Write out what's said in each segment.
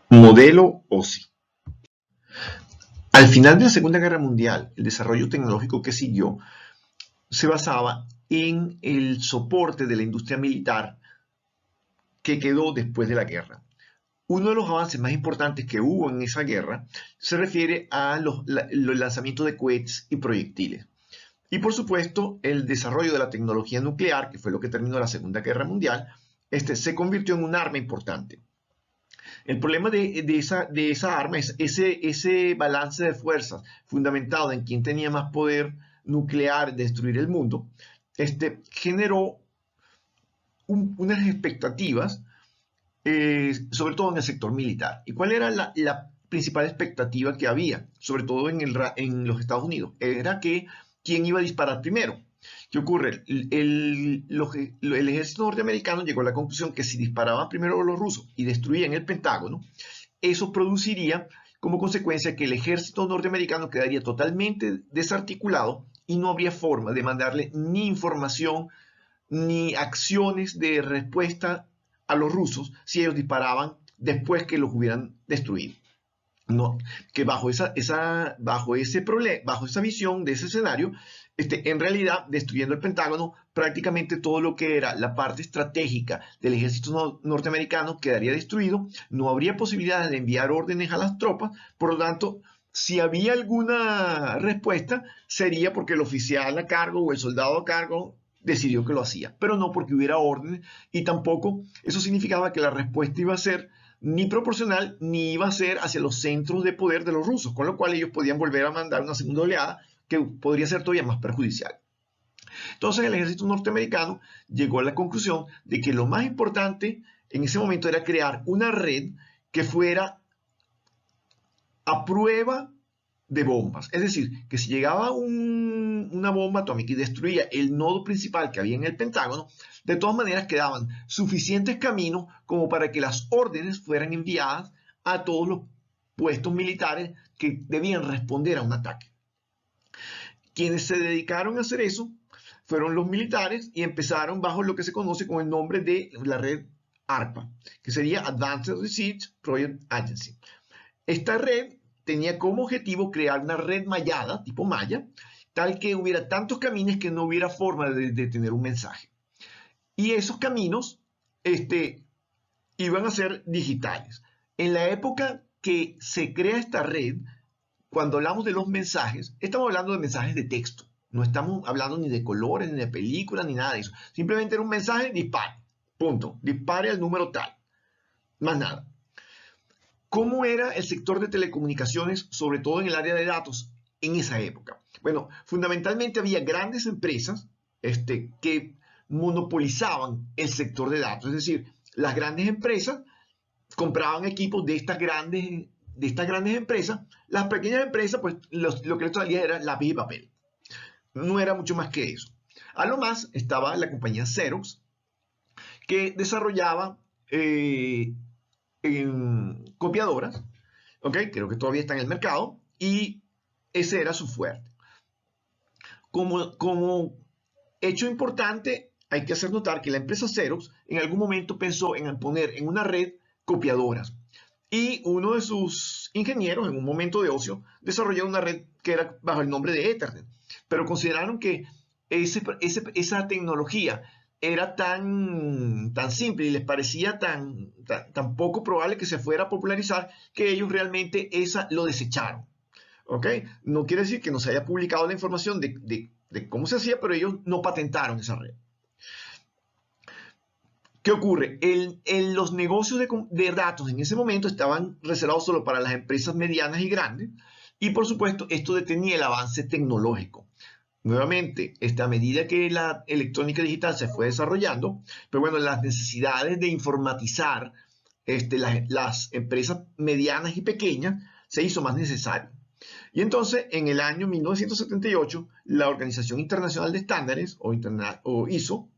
Modelo OSI. Al final de la Segunda Guerra Mundial, el desarrollo tecnológico que siguió se basaba en el soporte de la industria militar que quedó después de la guerra. Uno de los avances más importantes que hubo en esa guerra se refiere a los lanzamientos de cohetes y proyectiles. Y por supuesto, el desarrollo de la tecnología nuclear, que fue lo que terminó la Segunda Guerra Mundial, se convirtió en un arma importante. El problema de esa arma es ese balance de fuerzas fundamentado en quién tenía más poder nuclear de destruir el mundo, generó unas expectativas, sobre todo en el sector militar. ¿Y cuál era la principal expectativa que había, sobre todo en los Estados Unidos? Era que quién iba a disparar primero. ¿Qué ocurre? El ejército norteamericano llegó a la conclusión que si disparaban primero los rusos y destruían el Pentágono, eso produciría como consecuencia que el ejército norteamericano quedaría totalmente desarticulado y no habría forma de mandarle ni información ni acciones de respuesta a los rusos si ellos disparaban después que los hubieran destruido. No, que bajo esa visión de ese escenario, en realidad, destruyendo el Pentágono, prácticamente todo lo que era la parte estratégica del ejército norteamericano quedaría destruido, no habría posibilidad de enviar órdenes a las tropas, por lo tanto, si había alguna respuesta, sería porque el oficial a cargo o el soldado a cargo decidió que lo hacía, pero no porque hubiera órdenes, y tampoco eso significaba que la respuesta iba a ser ni proporcional ni iba a ser hacia los centros de poder de los rusos, con lo cual ellos podían volver a mandar una segunda oleada que podría ser todavía más perjudicial. Entonces el ejército norteamericano llegó a la conclusión de que lo más importante en ese momento era crear una red que fuera a prueba de bombas. Es decir, que si llegaba una bomba atómica y destruía el nodo principal que había en el Pentágono, de todas maneras quedaban suficientes caminos como para que las órdenes fueran enviadas a todos los puestos militares que debían responder a un ataque. Quienes se dedicaron a hacer eso fueron los militares y empezaron bajo lo que se conoce con el nombre de la red ARPA, que sería Advanced Research Project Agency. Esta red tenía como objetivo crear una red mallada, tipo malla, tal que hubiera tantos caminos que no hubiera forma de tener un mensaje. Y esos caminos iban a ser digitales. En la época que se crea esta red, cuando hablamos de los mensajes, estamos hablando de mensajes de texto. No estamos hablando ni de colores, ni de películas, ni nada de eso. Simplemente era un mensaje, dispare. Punto. Dispare al número tal. Más nada. ¿Cómo era el sector de telecomunicaciones, sobre todo en el área de datos, en esa época? Bueno, fundamentalmente había grandes empresas que monopolizaban el sector de datos. Es decir, las grandes empresas compraban equipos de estas grandes empresas. Las pequeñas empresas, pues lo que les salía era lápiz y papel. No era mucho más que eso. A lo más estaba la compañía Xerox, que desarrollaba copiadoras, ¿ok? Creo que todavía está en el mercado, y ese era su fuerte. Como hecho importante, hay que hacer notar que la empresa Xerox en algún momento pensó en poner en una red copiadoras, y uno de sus ingenieros, en un momento de ocio, desarrolló una red que era bajo el nombre de Ethernet, pero consideraron que esa tecnología era tan simple y les parecía tan poco probable que se fuera a popularizar, que ellos realmente lo desecharon. ¿Ok? No quiere decir que no se haya publicado la información de cómo se hacía, pero ellos no patentaron esa red. ¿Qué ocurre? Los negocios de datos en ese momento estaban reservados solo para las empresas medianas y grandes, y por supuesto esto detenía el avance tecnológico. Nuevamente, a medida que la electrónica digital se fue desarrollando, pero bueno, las necesidades de informatizar las empresas medianas y pequeñas se hizo más necesario. Y entonces, en el año 1978, la Organización Internacional de Estándares, o ISO,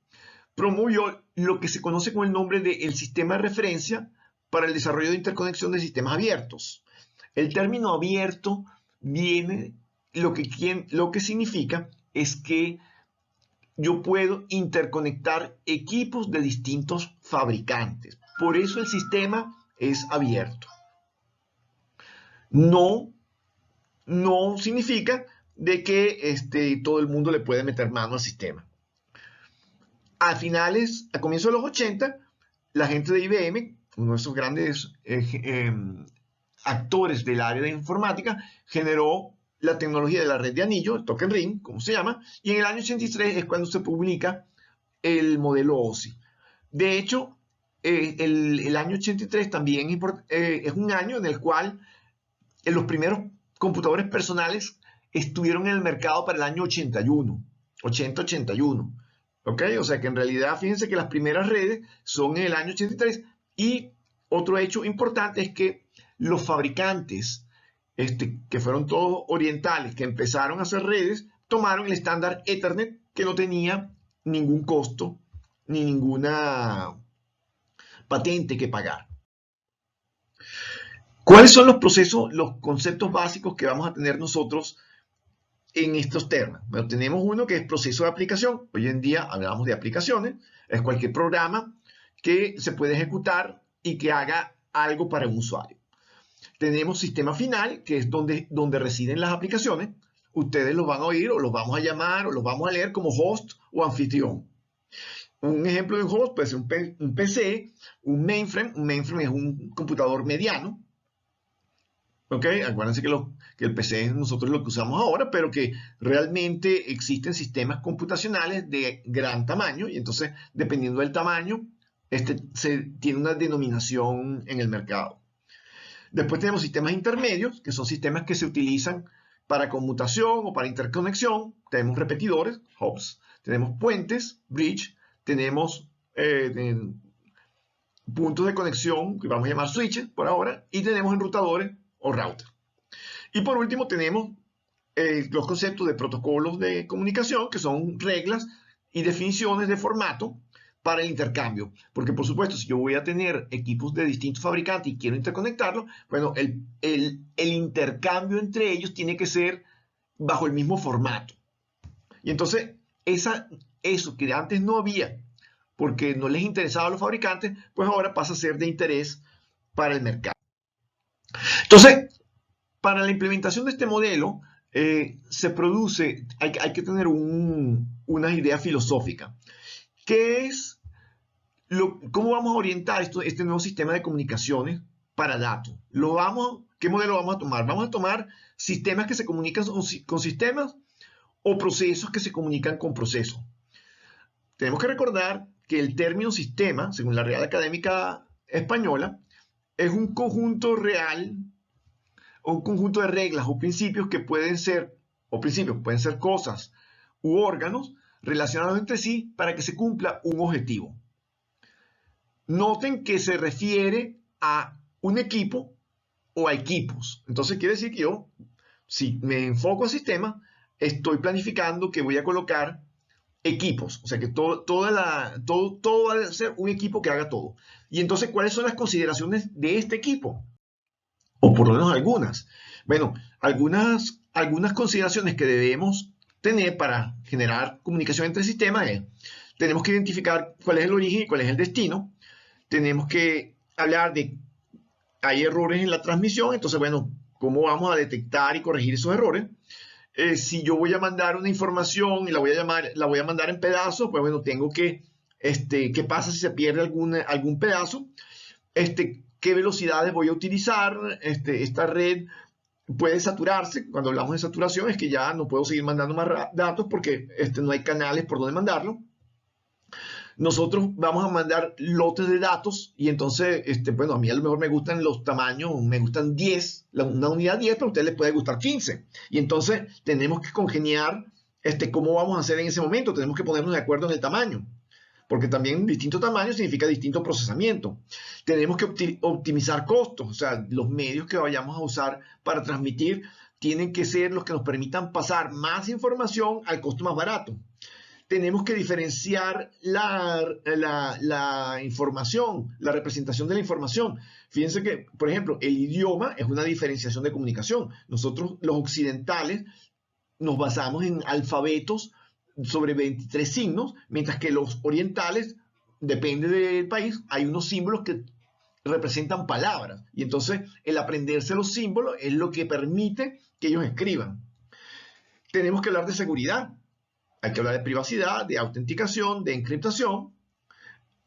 promovió lo que se conoce con el nombre de el Sistema de Referencia para el Desarrollo de Interconexión de Sistemas Abiertos. El término abierto viene, lo que significa es que yo puedo interconectar equipos de distintos fabricantes. Por eso el sistema es abierto. No, no significa de que todo el mundo le puede meter mano al sistema. A comienzos de los 80, la gente de IBM, uno de esos grandes actores del área de informática, generó la tecnología de la red de anillo, el token ring, como se llama, y en el año 83 es cuando se publica el modelo OSI. De hecho, el año 83 también es un año en el cual los primeros computadores personales estuvieron en el mercado para el año 81, 80-81. ¿Ok? O sea que en realidad, fíjense que las primeras redes son en el año 83 y otro hecho importante es que los fabricantes, que fueron todos orientales, que empezaron a hacer redes, tomaron el estándar Ethernet que no tenía ningún costo ni ninguna patente que pagar. ¿Cuáles son los procesos, los conceptos básicos que vamos a tener nosotros en estos temas? Bueno, tenemos uno que es proceso de aplicación. Hoy en día hablamos de aplicaciones. Es cualquier programa que se puede ejecutar y que haga algo para un usuario. Tenemos sistema final, que es donde residen las aplicaciones. Ustedes los van a oír o los vamos a llamar o los vamos a leer como host o anfitrión. Un ejemplo de un host puede ser un PC, un mainframe. Un mainframe es un computador mediano. ¿Ok? Acuérdense que el PC es nosotros lo que usamos ahora, pero que realmente existen sistemas computacionales de gran tamaño y entonces, dependiendo del tamaño, se tiene una denominación en el mercado. Después tenemos sistemas intermedios, que son sistemas que se utilizan para conmutación o para interconexión. Tenemos repetidores, hubs, tenemos puentes, bridge, tenemos puntos de conexión, que vamos a llamar switches por ahora, y tenemos enrutadores o router. Y por último tenemos los conceptos de protocolos de comunicación, que son reglas y definiciones de formato para el intercambio. Porque por supuesto, si yo voy a tener equipos de distintos fabricantes y quiero interconectarlos, bueno, el intercambio entre ellos tiene que ser bajo el mismo formato. Y entonces, eso que antes no había, porque no les interesaba a los fabricantes, pues ahora pasa a ser de interés para el mercado. Entonces, para la implementación de este modelo, hay que tener una idea filosófica. ¿Qué es cómo vamos a orientar este nuevo sistema de comunicaciones para datos? ¿Qué modelo vamos a tomar? ¿Vamos a tomar sistemas que se comunican con sistemas o procesos que se comunican con procesos? Tenemos que recordar que el término sistema, según la Real Académica Española, es un conjunto real o un conjunto de reglas o principios que pueden ser cosas u órganos relacionados entre sí para que se cumpla un objetivo. Noten que se refiere a un equipo o a equipos. Entonces quiere decir que yo, si me enfoco al sistema, estoy planificando que voy a colocar equipos. O sea que todo va a ser un equipo que haga todo. Y entonces, ¿cuáles son las consideraciones de este equipo? O por lo menos algunas. Bueno, algunas consideraciones que debemos tener para generar comunicación entre sistemas es, tenemos que identificar cuál es el origen y cuál es el destino. Tenemos que hablar de, hay errores en la transmisión, entonces, bueno, ¿cómo vamos a detectar y corregir esos errores? Si yo voy a mandar una información y la voy a mandar en pedazos, pues bueno, tengo que, ¿qué pasa si se pierde algún pedazo? ¿Qué velocidades voy a utilizar? Esta red puede saturarse. Cuando hablamos de saturación es que ya no puedo seguir mandando más datos porque no hay canales por donde mandarlo. Nosotros vamos a mandar lotes de datos y entonces, bueno, a mí a lo mejor me gustan los tamaños, me gustan 10, una unidad 10, pero a ustedes les puede gustar 15. Y entonces tenemos que congeniar cómo vamos a hacer en ese momento, tenemos que ponernos de acuerdo en el tamaño, porque también distinto tamaño significa distinto procesamiento. Tenemos que optimizar costos, o sea, los medios que vayamos a usar para transmitir tienen que ser los que nos permitan pasar más información al costo más barato. Tenemos que diferenciar la información, la representación de la información. Fíjense que, por ejemplo, el idioma es una diferenciación de comunicación. Nosotros, los occidentales, nos basamos en alfabetos sobre 23 signos, mientras que los orientales, depende del país, hay unos símbolos que representan palabras. Y entonces el aprenderse los símbolos es lo que permite que ellos escriban. Tenemos que hablar de seguridad. Hay que hablar de privacidad, de autenticación, de encriptación.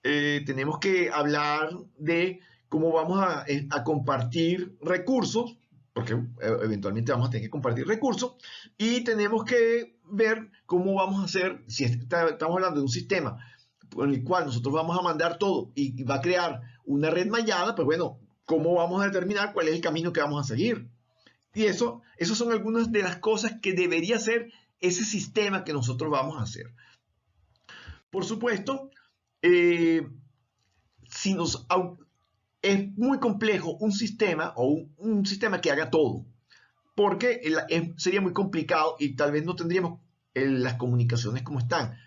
Tenemos que hablar de cómo vamos a compartir recursos, porque eventualmente vamos a tener que compartir recursos, y tenemos que ver cómo vamos a hacer, si estamos hablando de un sistema con el cual nosotros vamos a mandar todo y va a crear una red mallada, pues bueno, cómo vamos a determinar cuál es el camino que vamos a seguir. Y esos son algunas de las cosas que debería ser ese sistema que nosotros vamos a hacer. Por supuesto, si es muy complejo un sistema o un sistema que haga todo, porque sería muy complicado y tal vez no tendríamos las comunicaciones como están,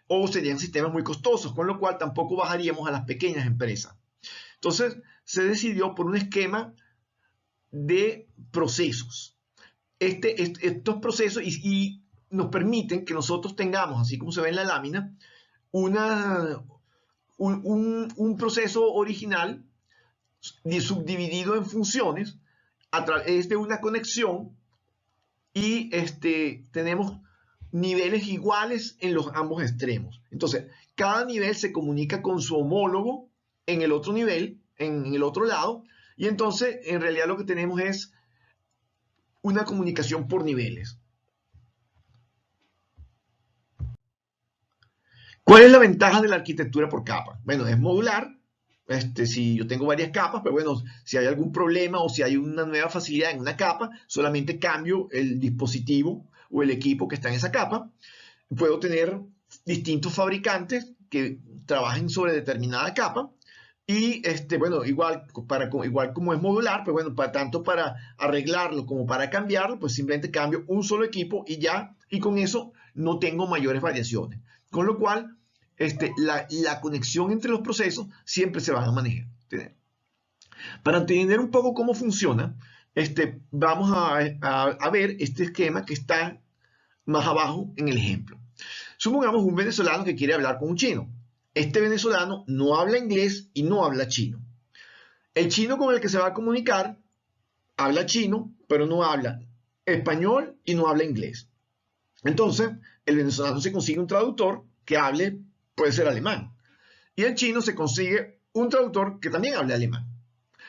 o serían sistemas muy costosos, con lo cual tampoco bajaríamos a las pequeñas empresas. Entonces, se decidió por un esquema de procesos. Estos procesos y nos permiten que nosotros tengamos, así como se ve en la lámina, un proceso original subdividido en funciones a través de una conexión y tenemos niveles iguales en los ambos extremos. Entonces, cada nivel se comunica con su homólogo en el otro nivel, en el otro lado, y entonces en realidad lo que tenemos es una comunicación por niveles. ¿Cuál es la ventaja de la arquitectura por capas? Bueno, es modular. Si yo tengo varias capas, pues bueno, si hay algún problema o si hay una nueva facilidad en una capa, solamente cambio el dispositivo o el equipo que está en esa capa. Puedo tener distintos fabricantes que trabajen sobre determinada capa y bueno, igual como es modular, pues bueno, tanto para arreglarlo como para cambiarlo, pues simplemente cambio un solo equipo y ya, y con eso no tengo mayores variaciones. Con lo cual, la conexión entre los procesos siempre se van a manejar. Para entender un poco cómo funciona, vamos a ver este esquema que está más abajo en el ejemplo. Supongamos un venezolano que quiere hablar con un chino. Este venezolano no habla inglés y no habla chino. El chino con el que se va a comunicar habla chino, pero no habla español y no habla inglés. Entonces, el venezolano se consigue un traductor que hable, puede ser alemán. Y el chino se consigue un traductor que también hable alemán.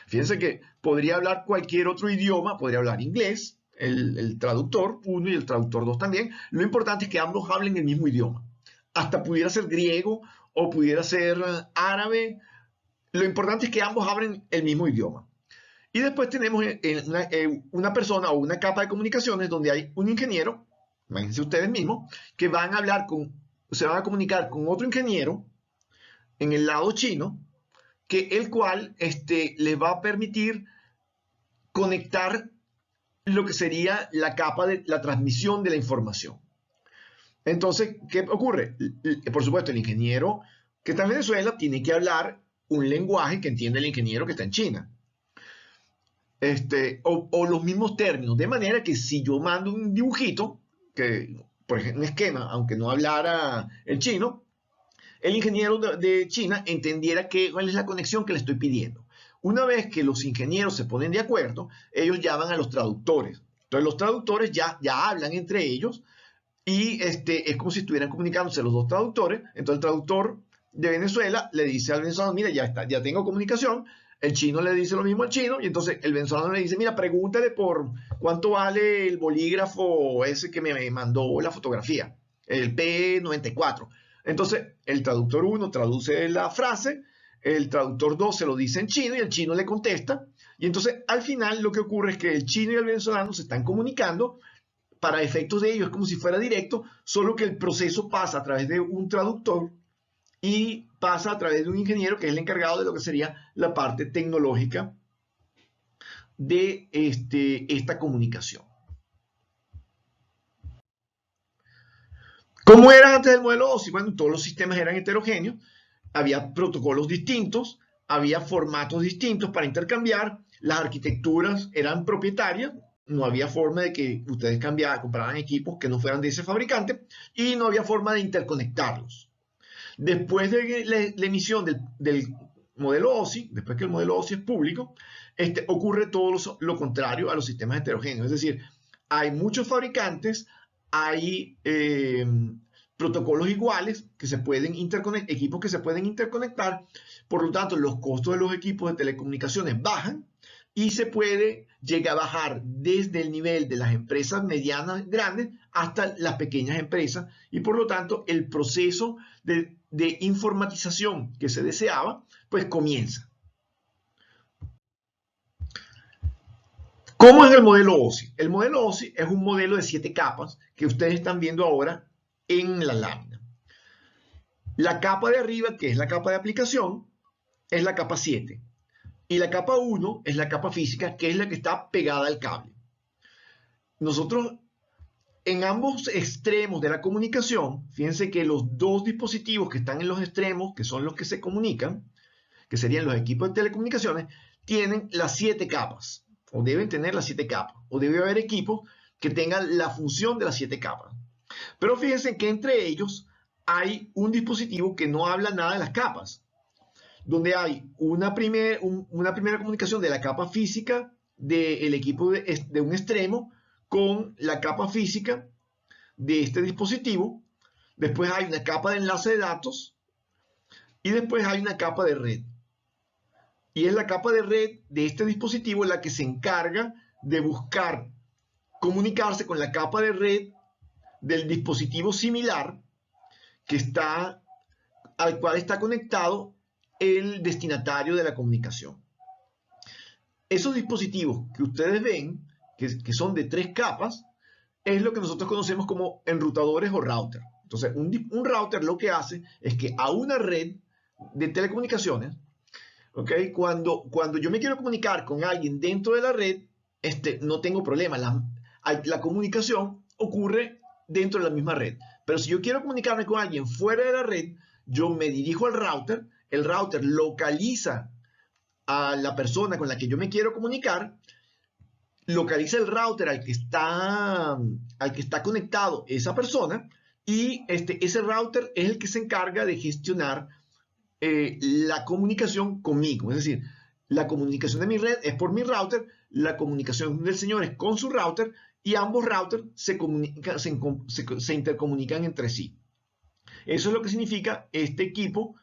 Fíjense que podría hablar cualquier otro idioma, podría hablar inglés, el traductor 1 y el traductor 2 también. Lo importante es que ambos hablen el mismo idioma. Hasta pudiera ser griego o pudiera ser árabe. Lo importante es que ambos hablen el mismo idioma. Y después tenemos una persona o una capa de comunicaciones donde hay un ingeniero, imagínense ustedes mismos, que se van a comunicar con otro ingeniero en el lado chino, el cual les va a permitir conectar lo que sería la capa de la transmisión de la información. Entonces, ¿qué ocurre? Por supuesto, el ingeniero que está en Venezuela tiene que hablar un lenguaje que entiende el ingeniero que está en China. O los mismos términos, de manera que si yo mando un dibujito, por ejemplo, un esquema, aunque no hablara el chino, el ingeniero de China entendiera cuál es la conexión que le estoy pidiendo. Una vez que los ingenieros se ponen de acuerdo, ellos llaman a los traductores. Entonces los traductores ya hablan entre ellos y es como si estuvieran comunicándose los dos traductores. Entonces el traductor de Venezuela le dice al venezolano, mira, ya está, ya tengo comunicación. El chino le dice lo mismo al chino y entonces el venezolano le dice, mira, pregúntale por cuánto vale el bolígrafo ese que me mandó la fotografía, el P94. Entonces el traductor 1 traduce la frase, el traductor 2 se lo dice en chino y el chino le contesta. Y entonces al final lo que ocurre es que el chino y el venezolano se están comunicando para efectos de ellos, es como si fuera directo, solo que el proceso pasa a través de un traductor y pasa a través de un ingeniero que es el encargado de lo que sería la parte tecnológica de esta comunicación. ¿Cómo era antes del modelo OSI? Bueno, todos los sistemas eran heterogéneos, había protocolos distintos, había formatos distintos para intercambiar, las arquitecturas eran propietarias, no había forma de que ustedes compraran equipos que no fueran de ese fabricante y no había forma de interconectarlos. Después de la emisión del modelo OSI, después que el modelo OSI es público, ocurre todo lo contrario a los sistemas heterogéneos. Es decir, hay muchos fabricantes, hay protocolos iguales que se pueden interconectar, equipos que se pueden interconectar, por lo tanto los costos de los equipos de telecomunicaciones bajan y se puede llegar a bajar desde el nivel de las empresas medianas, grandes, hasta las pequeñas empresas y por lo tanto el proceso de informatización que se deseaba, pues comienza. ¿Cómo es el modelo OSI? El modelo OSI es un modelo de 7 capas que ustedes están viendo ahora en la lámina. La capa de arriba, que es la capa de aplicación, es la capa 7. Y la capa 1 es la capa física, que es la que está pegada al cable. Nosotros, en ambos extremos de la comunicación, fíjense que los dos dispositivos que están en los extremos, que son los que se comunican, que serían los equipos de telecomunicaciones, tienen las 7 capas, o deben tener las 7 capas, o debe haber equipos que tengan la función de las 7 capas. Pero fíjense que entre ellos hay un dispositivo que no habla nada de las capas, donde hay una primera comunicación de la capa física del equipo de un extremo con la capa física de este dispositivo. Después hay una capa de enlace de datos y después hay una capa de red. Y es la capa de red de este dispositivo la que se encarga de buscar comunicarse con la capa de red del dispositivo similar al cual está conectado el destinatario de la comunicación. Esos dispositivos que ustedes ven, que son de 3 capas, es lo que nosotros conocemos como enrutadores o router. Entonces, un router lo que hace es que a una red de telecomunicaciones, ¿okay? Cuando yo me quiero comunicar con alguien dentro de la red, no tengo problema. La comunicación ocurre dentro de la misma red. Pero si yo quiero comunicarme con alguien fuera de la red, yo me dirijo al router, el router localiza a la persona con la que yo me quiero comunicar, localiza el router al que está conectado esa persona y ese router es el que se encarga de gestionar la comunicación conmigo. Es decir, la comunicación de mi red es por mi router, la comunicación del señor es con su router y ambos routers se intercomunican entre sí. Eso es lo que significa este equipo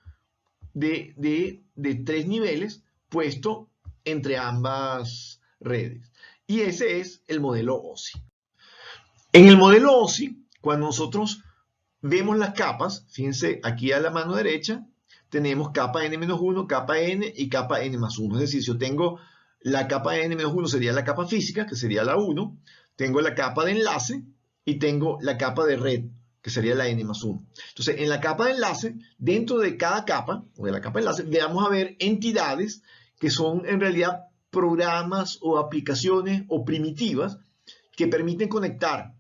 de 3 niveles puesto entre ambas redes. Y ese es el modelo OSI. En el modelo OSI, cuando nosotros vemos las capas, fíjense aquí a la mano derecha, tenemos capa n-1, capa n y capa n+1. Es decir, si yo tengo la capa n-1 sería la capa física, que sería la 1, tengo la capa de enlace y tengo la capa de red, que sería la n+1. Entonces, en la capa de enlace, dentro de cada capa, o de la capa de enlace, vamos a ver entidades que son en realidad programas o aplicaciones o primitivas que permiten conectar,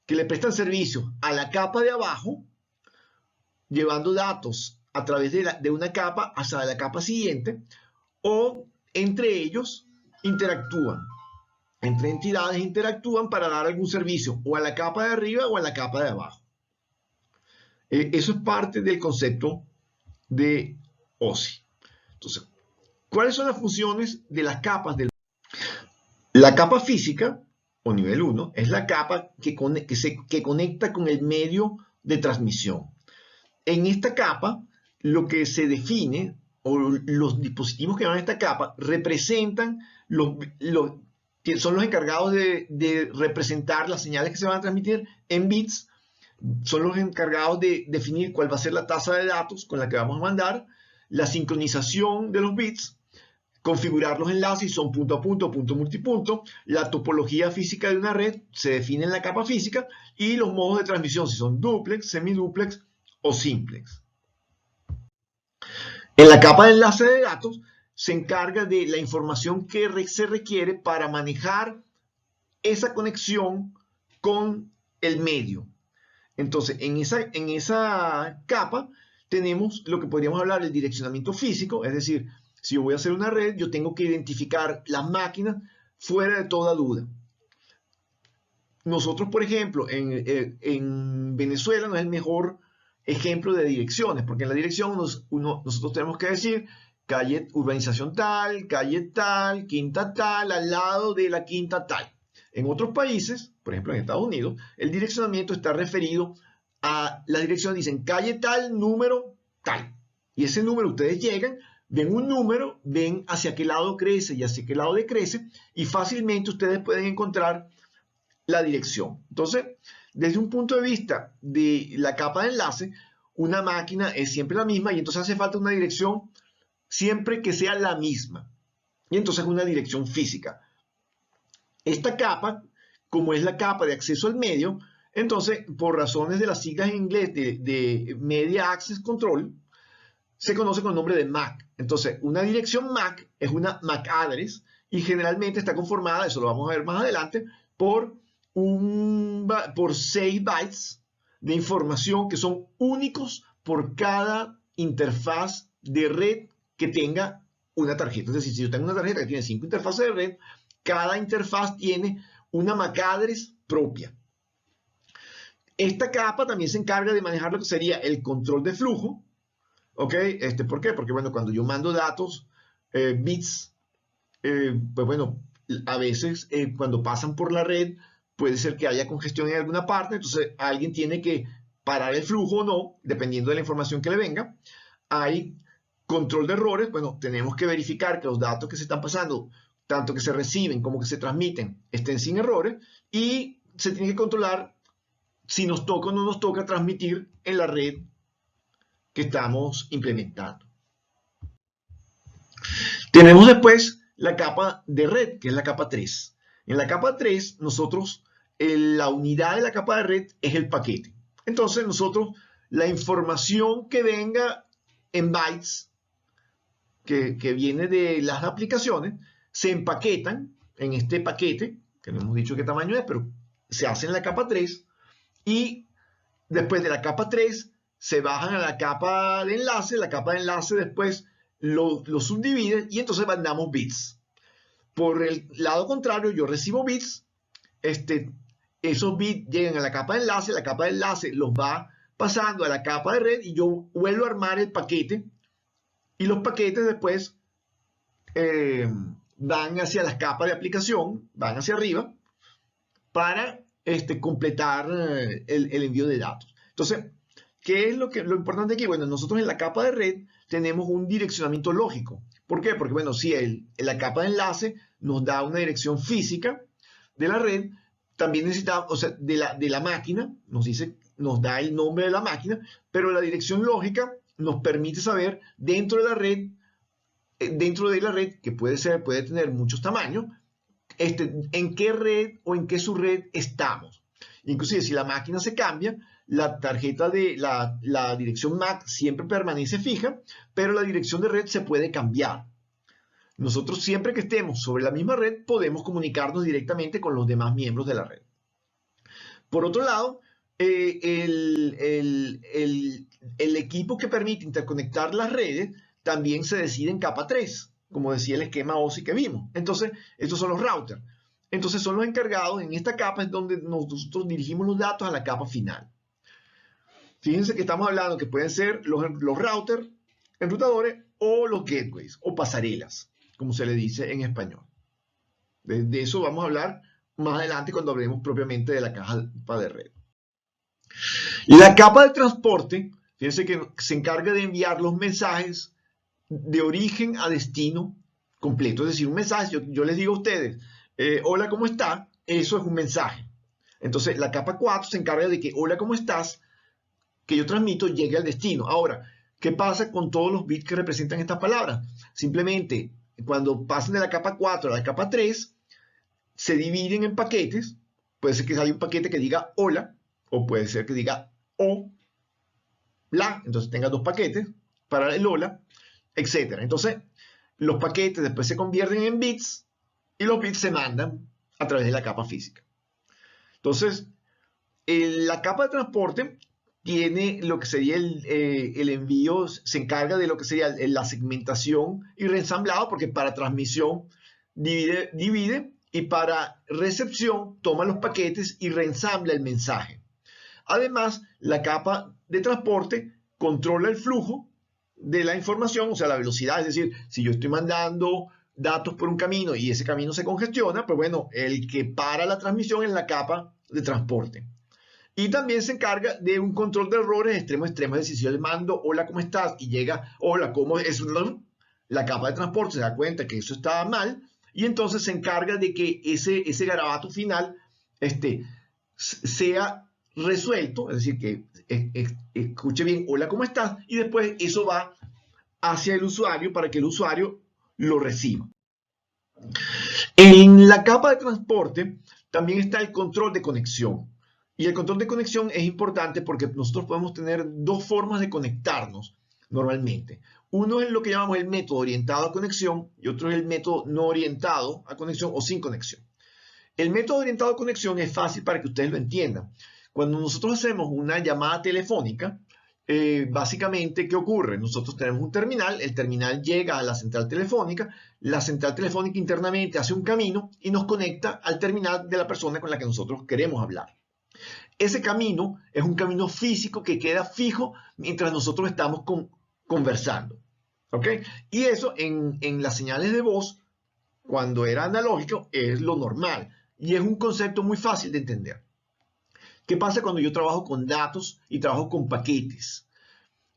que le prestan servicio a la capa de abajo, llevando datos a través de una capa hasta la capa siguiente, o entre ellos interactúan. Entre entidades interactúan para dar algún servicio o a la capa de arriba o a la capa de abajo. Eso es parte del concepto de OSI. Entonces, ¿cuáles son las funciones de las capas del? La capa física, o nivel 1, es la capa que conecta con el medio de transmisión. En esta capa, lo que se define, o los dispositivos que van a esta capa, representan que son los encargados de representar las señales que se van a transmitir en bits, son los encargados de definir cuál va a ser la tasa de datos con la que vamos a mandar, la sincronización de los bits, configurar los enlaces, si son punto a punto, punto multipunto, la topología física de una red se define en la capa física y los modos de transmisión, si son duplex, semiduplex o simplex. En la capa de enlace de datos se encarga de la información que se requiere para manejar esa conexión con el medio. Entonces, en esa capa tenemos lo que podríamos hablar del direccionamiento físico, es decir, si yo voy a hacer una red, yo tengo que identificar las máquinas fuera de toda duda. Nosotros, por ejemplo, en Venezuela no es el mejor ejemplo de direcciones, porque en la dirección nosotros tenemos que decir calle, urbanización tal, quinta tal, al lado de la quinta tal. En otros países, por ejemplo en Estados Unidos, el direccionamiento está referido a la dirección, dicen calle tal, número tal. Y ese número ustedes llegan, ven un número, ven hacia qué lado crece y hacia qué lado decrece, y fácilmente ustedes pueden encontrar la dirección. Entonces, desde un punto de vista de la capa de enlace, una máquina es siempre la misma y entonces hace falta una dirección siempre que sea la misma. Y entonces una dirección física. Esta capa, como es la capa de acceso al medio, entonces por razones de las siglas en inglés de Media Access Control, se conoce con el nombre de MAC. Entonces, una dirección MAC es una MAC address y generalmente está conformada, eso lo vamos a ver más adelante, por 6 bytes de información que son únicos por cada interfaz de red que tenga una tarjeta. Es decir, si yo tengo una tarjeta que tiene 5 interfaces de red, cada interfaz tiene una MAC address propia. Esta capa también se encarga de manejar lo que sería el control de flujo. ¿Ok? ¿Por qué? Porque, bueno, cuando yo mando datos, bits, pues bueno, a veces cuando pasan por la red, puede ser que haya congestión en alguna parte, entonces alguien tiene que parar el flujo o no, dependiendo de la información que le venga. Hay control de errores, bueno, tenemos que verificar que los datos que se están pasando, tanto que se reciben como que se transmiten, estén sin errores, y se tiene que controlar si nos toca o no nos toca transmitir en la red que estamos implementando. Tenemos después la capa de red, que es la capa 3. En la capa 3, nosotros, la unidad de la capa de red es el paquete. Entonces, nosotros, la información que venga en bytes, que viene de las aplicaciones, se empaquetan en este paquete, que no hemos dicho qué tamaño es, pero se hace en la capa 3, y después de la capa 3, se bajan a la capa de enlace, la capa de enlace después lo subdivide y entonces mandamos bits. Por el lado contrario, yo recibo bits, esos bits llegan a la capa de enlace los va pasando a la capa de red y yo vuelvo a armar el paquete y los paquetes después van hacia las capas de aplicación, van hacia arriba para completar el envío de datos. Entonces, ¿qué es lo importante aquí? Bueno, nosotros en la capa de red tenemos un direccionamiento lógico. ¿Por qué? Porque, bueno, si la capa de enlace nos da una dirección física de la red, también necesitamos, o sea, de la máquina, nos da el nombre de la máquina, pero la dirección lógica nos permite saber dentro de la red, que puede tener muchos tamaños, en qué red o en qué subred estamos. Inclusive si la máquina se cambia, la tarjeta de la dirección MAC siempre permanece fija, pero la dirección de red se puede cambiar. Nosotros siempre que estemos sobre la misma red podemos comunicarnos directamente con los demás miembros de la red. Por otro lado, el equipo que permite interconectar las redes también se decide en capa 3, como decía el esquema OSI que vimos. Entonces, estos son los routers. Entonces, son los encargados, en esta capa es donde nosotros dirigimos los datos a la capa final. Fíjense que estamos hablando que pueden ser los routers, enrutadores o los gateways o pasarelas, como se le dice en español. De eso vamos a hablar más adelante cuando hablemos propiamente de la caja de red. La capa de transporte, fíjense que se encarga de enviar los mensajes de origen a destino completo. Es decir, un mensaje, yo les digo a ustedes, hola, ¿cómo está? Eso es un mensaje. Entonces, la capa 4 se encarga de que, hola, ¿cómo estás?, que yo transmito llegue al destino. Ahora, ¿qué pasa con todos los bits que representan estas palabras? Simplemente, cuando pasan de la capa 4 a la capa 3, se dividen en paquetes. Puede ser que haya un paquete que diga hola, o puede ser que diga hola. Entonces tenga dos paquetes para el hola, etc. Entonces, los paquetes después se convierten en bits y los bits se mandan a través de la capa física. Entonces, la capa de transporte tiene lo que sería el envío, se encarga de lo que sería la segmentación y reensamblado, porque para transmisión divide y para recepción toma los paquetes y reensambla el mensaje. Además, la capa de transporte controla el flujo de la información, o sea, la velocidad, es decir, si yo estoy mandando datos por un camino y ese camino se congestiona, pues bueno, el que para la transmisión es la capa de transporte. Y también se encarga de un control de errores extremo a extremo, es decir, si yo le mando hola, ¿cómo estás? Y llega, hola, ¿cómo es? La capa de transporte se da cuenta que eso estaba mal y entonces se encarga de que ese garabato final sea resuelto, es decir, que escuche bien, hola, ¿cómo estás? Y después eso va hacia el usuario para que el usuario lo reciba. En la capa de transporte también está el control de conexión. Y el control de conexión es importante porque nosotros podemos tener dos formas de conectarnos normalmente. Uno es lo que llamamos el método orientado a conexión y otro es el método no orientado a conexión o sin conexión. El método orientado a conexión es fácil para que ustedes lo entiendan. Cuando nosotros hacemos una llamada telefónica, básicamente, ¿qué ocurre? Nosotros tenemos un terminal, el terminal llega a la central telefónica internamente hace un camino y nos conecta al terminal de la persona con la que nosotros queremos hablar. Ese camino es un camino físico que queda fijo mientras nosotros estamos conversando. ¿Ok? Y eso en las señales de voz, cuando era analógico, es lo normal. Y es un concepto muy fácil de entender. ¿Qué pasa cuando yo trabajo con datos y trabajo con paquetes?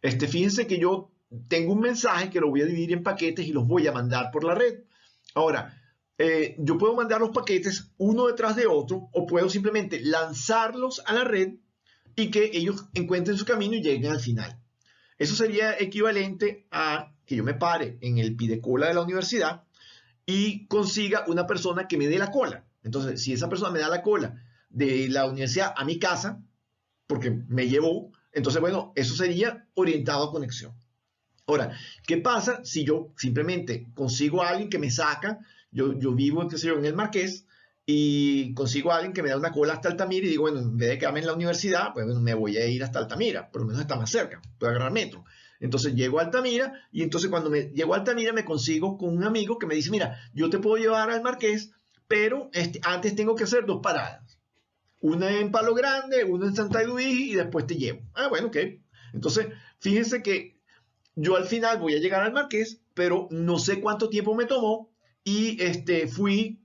Fíjense que yo tengo un mensaje que lo voy a dividir en paquetes y los voy a mandar por la red. Ahora, yo puedo mandar los paquetes uno detrás de otro o puedo simplemente lanzarlos a la red y que ellos encuentren su camino y lleguen al final. Eso sería equivalente a que yo me pare en el pidecola de la universidad y consiga una persona que me dé la cola. Entonces, si esa persona me da la cola de la universidad a mi casa, porque me llevó, entonces, bueno, eso sería orientado a conexión. Ahora, ¿qué pasa si yo simplemente consigo a alguien que me saca? Yo vivo, qué sé yo, en el Marqués y consigo a alguien que me da una cola hasta Altamira y digo, bueno, en vez de quedarme en la universidad, pues bueno, me voy a ir hasta Altamira, por lo menos está más cerca, puedo agarrar metro. Entonces llego a Altamira y entonces cuando llego a Altamira me consigo con un amigo que me dice, mira, yo te puedo llevar al Marqués, pero antes tengo que hacer dos paradas. Una en Palo Grande, una en Santa Edwige y después te llevo. Ah, bueno, ok. Entonces, fíjense que yo al final voy a llegar al Marqués, pero no sé cuánto tiempo me tomó y fui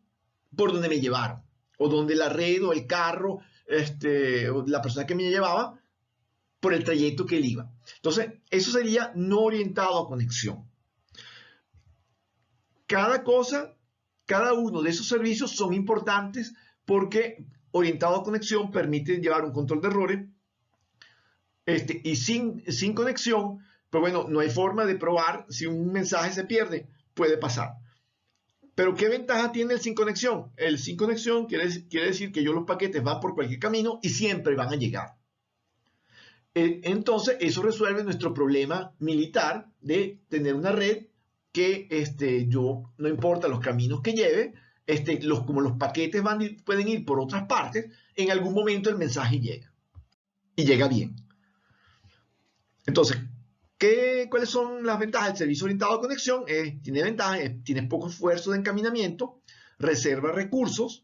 por donde me llevaron, o donde la red, o el carro, o la persona que me llevaba, por el trayecto que él iba. Entonces, eso sería no orientado a conexión. Cada cosa, cada uno de esos servicios son importantes porque orientado a conexión permite llevar un control de errores y sin conexión, pues bueno, no hay forma de probar si un mensaje se pierde, puede pasar. Pero ¿qué ventaja tiene el sin conexión? El sin conexión quiere decir que los paquetes van por cualquier camino y siempre van a llegar. Entonces, eso resuelve nuestro problema militar de tener una red que no importa los caminos que lleve, como los paquetes pueden ir por otras partes, en algún momento el mensaje llega. Y llega bien. Entonces, ¿cuáles son las ventajas del servicio orientado a conexión? Tiene ventajas, tiene poco esfuerzo de encaminamiento, reserva recursos,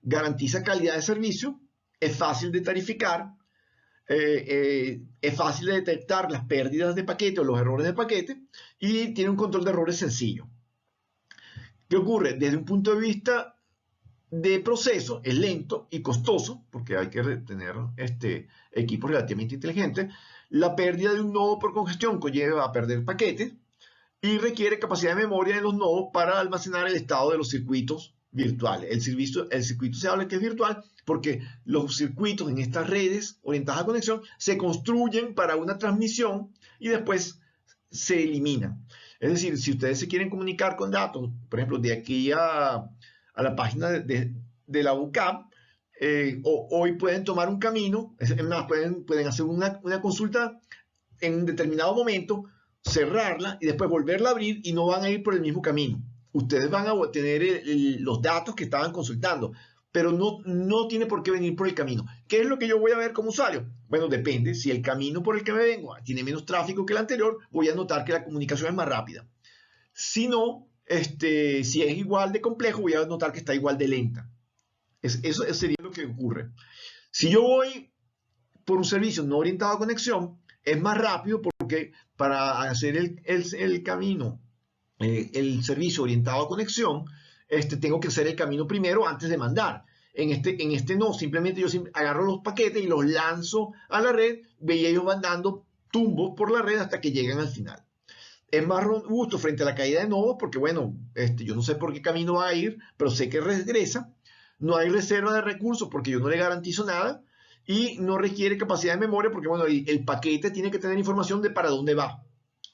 garantiza calidad de servicio, es fácil de tarificar, es fácil de detectar las pérdidas de paquete o los errores de paquete y tiene un control de errores sencillo. ¿Qué ocurre? Desde un punto de vista de proceso, es lento y costoso, porque hay que tener equipos relativamente inteligentes. La pérdida de un nodo por congestión conlleva a perder paquetes y requiere capacidad de memoria en los nodos para almacenar el estado de los circuitos virtuales. El circuito se habla que es virtual porque los circuitos en estas redes orientadas a conexión se construyen para una transmisión y después se eliminan. Es decir, si ustedes se quieren comunicar con datos, por ejemplo, de aquí a la página de la UCAP, hoy pueden tomar un camino, pueden hacer una consulta en un determinado momento, cerrarla y después volverla a abrir y no van a ir por el mismo camino. Ustedes van a tener los datos que estaban consultando, pero no tiene por qué venir por el camino. ¿Qué es lo que yo voy a ver como usuario? Bueno, depende. Si el camino por el que me vengo tiene menos tráfico que el anterior, voy a notar que la comunicación es más rápida. Si no, si es igual de complejo, voy a notar que está igual de lenta. Eso sería lo que ocurre. Si yo voy por un servicio no orientado a conexión, es más rápido porque porque para hacer el camino, el servicio orientado a conexión, tengo que hacer el camino primero antes de mandar. En este no, simplemente yo agarro los paquetes y los lanzo a la red, y ellos van dando tumbos por la red hasta que llegan al final. Es más robusto frente a la caída de nodos porque, bueno, yo no sé por qué camino va a ir, pero sé que regresa. No hay reserva de recursos porque yo no le garantizo nada y no requiere capacidad de memoria porque, bueno, el paquete tiene que tener información de para dónde va.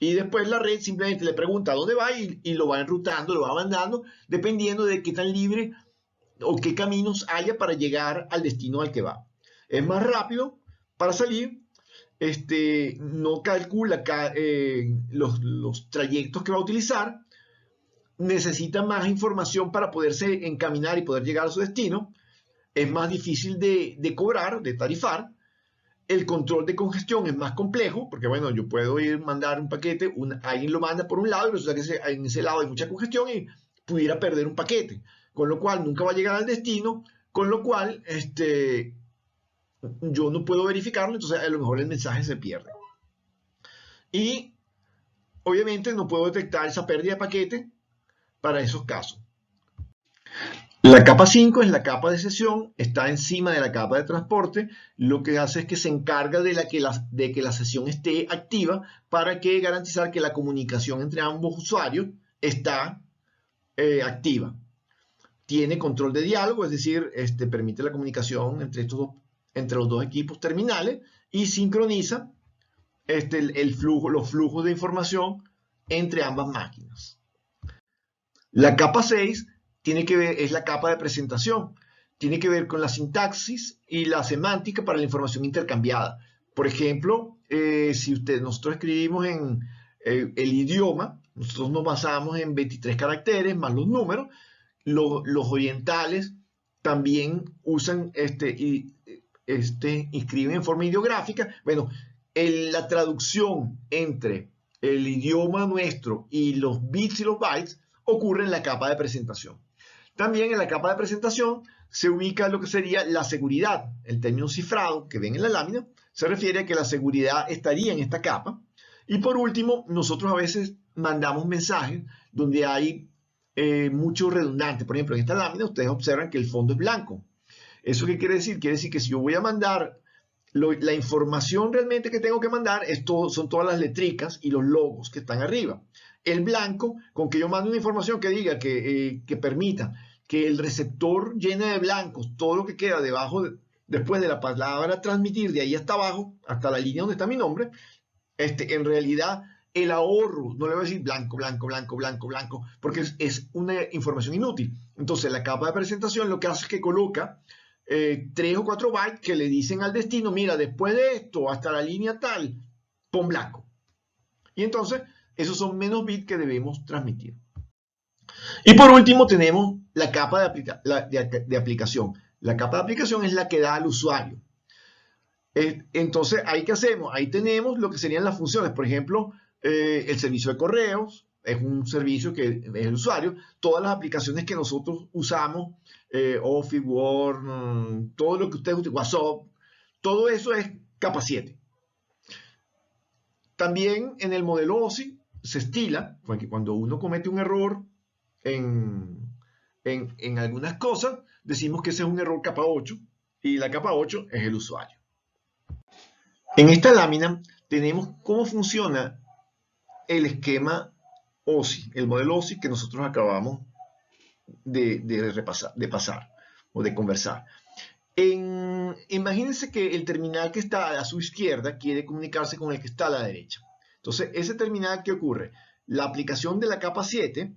Y después la red simplemente le pregunta a dónde va y lo va enrutando, lo va mandando, dependiendo de qué tan libre o qué caminos haya para llegar al destino al que va. Es más rápido para salir, no calcula los trayectos que va a utilizar, necesita más información para poderse encaminar y poder llegar a su destino, es más difícil de cobrar, de tarifar, el control de congestión es más complejo, porque bueno, yo puedo ir mandar un paquete, alguien lo manda por un lado y resulta que en ese lado hay mucha congestión y pudiera perder un paquete, con lo cual nunca va a llegar al destino, con lo cual yo no puedo verificarlo, entonces a lo mejor el mensaje se pierde. Y obviamente no puedo detectar esa pérdida de paquete para esos casos. La capa 5 es la capa de sesión, está encima de la capa de transporte, lo que hace es que se encarga de que la sesión esté activa para garantizar que la comunicación entre ambos usuarios está activa. Tiene control de diálogo, es decir, permite la comunicación entre los dos equipos terminales y sincroniza los flujos de información entre ambas máquinas. La capa 6 es la capa de presentación. Tiene que ver con la sintaxis y la semántica para la información intercambiada. Por ejemplo, si nosotros escribimos en el idioma, nosotros nos basamos en 23 caracteres más los números. Los orientales también usan inscriben en forma ideográfica. Bueno, la traducción entre el idioma nuestro y los bits y los bytes ocurre en la capa de presentación. También en la capa de presentación se ubica lo que sería la seguridad. El término cifrado que ven en la lámina se refiere a que la seguridad estaría en esta capa. Y por último, nosotros a veces mandamos mensajes donde hay mucho redundante. Por ejemplo, en esta lámina ustedes observan que el fondo es blanco. ¿Eso qué quiere decir? Quiere decir que si yo voy a mandar la información realmente que tengo que mandar son todas las letricas y los logos que están arriba. El blanco, con que yo mande una información que diga que permita que el receptor llene de blancos todo lo que queda después de la palabra transmitir, de ahí hasta abajo, hasta la línea donde está mi nombre, en realidad el ahorro, no le voy a decir blanco, blanco, blanco, blanco, blanco, porque es una información inútil. Entonces la capa de presentación lo que hace es que coloca 3 o 4 bytes que le dicen al destino, mira, después de esto, hasta la línea tal, pon blanco. Y entonces, esos son menos bits que debemos transmitir. Y por último tenemos la capa de aplicación. La capa de aplicación es la que da al usuario. Entonces, ¿ahí qué hacemos? Ahí tenemos lo que serían las funciones. Por ejemplo, el servicio de correos es un servicio que es el usuario. Todas las aplicaciones que nosotros usamos, Office, Word, todo lo que ustedes utilizan, WhatsApp, todo eso es capa 7. También en el modelo OSI se estila, porque cuando uno comete un error en algunas cosas, decimos que ese es un error capa 8 y la capa 8 es el usuario. En esta lámina tenemos cómo funciona el esquema OSI, el modelo OSI que nosotros acabamos de pasar o de conversar. Imagínense que el terminal que está a su izquierda quiere comunicarse con el que está a la derecha. Entonces, ese terminal, ¿qué ocurre? La aplicación de la capa 7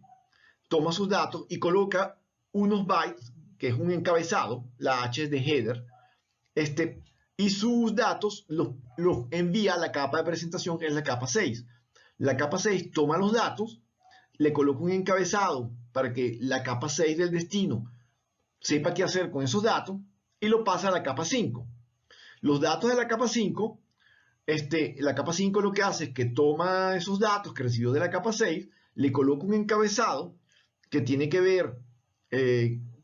toma sus datos y coloca unos bytes, que es un encabezado, la H es de header, y sus datos los envía a la capa de presentación, que es la capa 6. La capa 6 toma los datos, le coloca un encabezado para que la capa 6 del destino sepa qué hacer con esos datos y lo pasa a la capa 5. Los datos de la capa 5, la capa 5 lo que hace es que toma esos datos que recibió de la capa 6, le coloca un encabezado que tiene que ver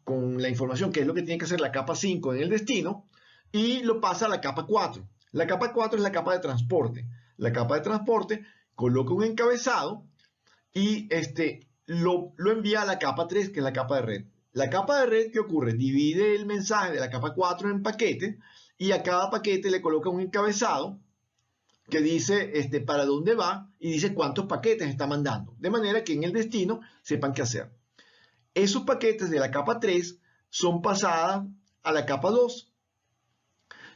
con la información, que es lo que tiene que hacer la capa 5 en el destino, y lo pasa a la capa 4. La capa 4 es la capa de transporte. la capa de transporte, coloca un encabezado y lo envía a la capa 3, que es la capa de red. La capa de red, ¿qué ocurre? Divide el mensaje de la capa 4 en paquetes y a cada paquete le coloca un encabezado que dice para dónde va y dice cuántos paquetes está mandando, de manera que en el destino sepan qué hacer. Esos paquetes de la capa 3 son pasadas a la capa 2.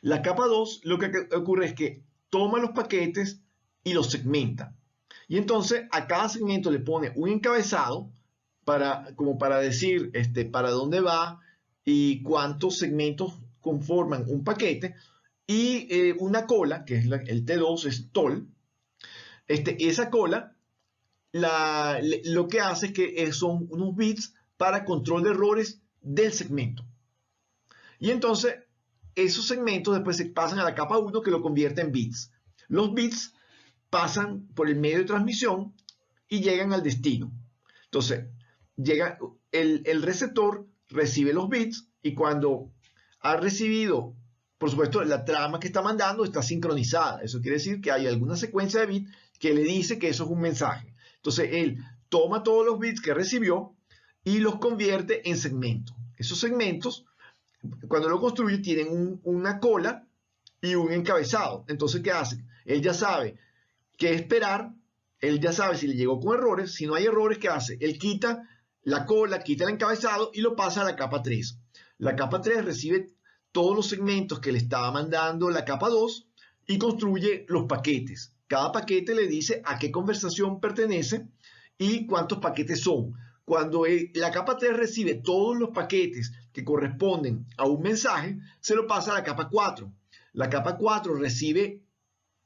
La capa 2 lo que ocurre es que toma los paquetes y los segmenta. Y entonces a cada segmento le pone un encabezado como para decir para dónde va y cuántos segmentos conforman un paquete y una cola, que es el T2, es toll. Esa cola lo que hace es que son unos bits para control de errores del segmento. Y entonces esos segmentos después se pasan a la capa 1 que lo convierte en bits. Los bits pasan por el medio de transmisión y llegan al destino. Entonces, llega el receptor, recibe los bits y cuando ha recibido, por supuesto, la trama que está mandando está sincronizada. Eso quiere decir que hay alguna secuencia de bits que le dice que eso es un mensaje. Entonces, él toma todos los bits que recibió y los convierte en segmentos. Esos segmentos, cuando lo construye, tienen una cola y un encabezado. Entonces, ¿qué hace? Él ya sabe qué esperar, él ya sabe si le llegó con errores. Si no hay errores, ¿qué hace? Él quita la cola, quita el encabezado y lo pasa a la capa 3. La capa 3 recibe todos los segmentos que le estaba mandando la capa 2 y construye los paquetes. Cada paquete le dice a qué conversación pertenece y cuántos paquetes son. Cuando la capa 3 recibe todos los paquetes que corresponden a un mensaje, se lo pasa a la capa 4. La capa 4 recibe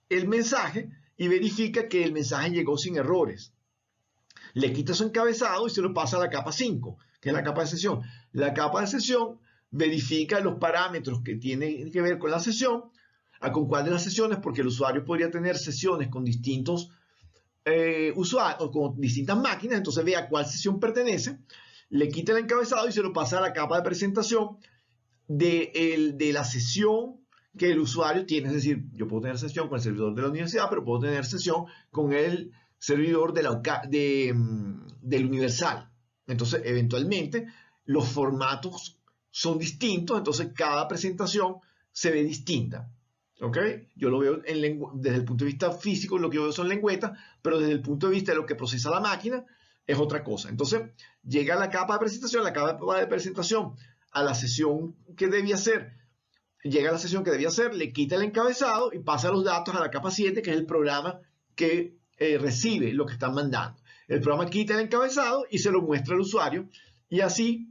el mensaje y verifica que el mensaje llegó sin errores. Le quita su encabezado y se lo pasa a la capa 5, que es la capa de sesión. La capa de sesión verifica los parámetros que tienen que ver con la sesión, con cuál de las sesiones, porque el usuario podría tener sesiones con distintos usuarios o con distintas máquinas, entonces ve a cuál sesión pertenece, le quita el encabezado y se lo pasa a la capa de presentación de la sesión que el usuario tiene. Es decir, yo puedo tener sesión con el servidor de la universidad, pero puedo tener sesión con el servidor del Universal. Entonces, eventualmente, los formatos son distintos, entonces cada presentación se ve distinta. ¿Ok? Yo lo veo desde el punto de vista físico, lo que yo veo son lengüetas, pero desde el punto de vista de lo que procesa la máquina, es otra cosa. Entonces, llega la capa de presentación, a la sesión que debía hacer. Llega a la sesión que debía hacer, le quita el encabezado y pasa los datos a la capa 7, que es el programa que recibe lo que están mandando. El programa quita el encabezado y se lo muestra al usuario, y así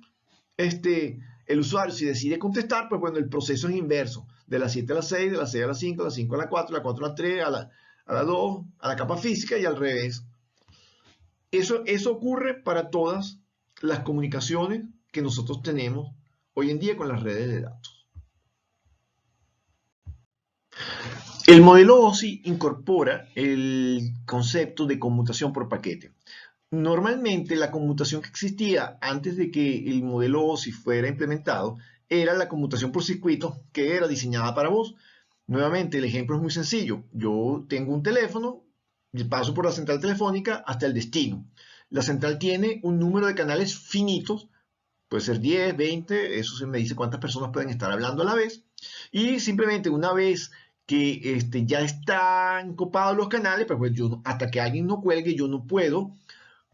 el usuario, si decide contestar, pues bueno, el proceso es inverso, de la 7 a la 6, de la 6 a la 5, de la 5 a la 4, de la 4 a la 3, a la 2, a la capa física y al revés. Eso ocurre para todas las comunicaciones que nosotros tenemos hoy en día con las redes de datos. El modelo OSI incorpora el concepto de conmutación por paquete. Normalmente la conmutación que existía antes de que el modelo OSI fuera implementado era la conmutación por circuito, que era diseñada para voz. Nuevamente, el ejemplo es muy sencillo. Yo tengo un teléfono, paso por la central telefónica hasta el destino. La central tiene un número de canales finitos, puede ser 10, 20, eso se me dice cuántas personas pueden estar hablando a la vez. Y simplemente una vez que ya están copados los canales, pues hasta que alguien no cuelgue, yo no puedo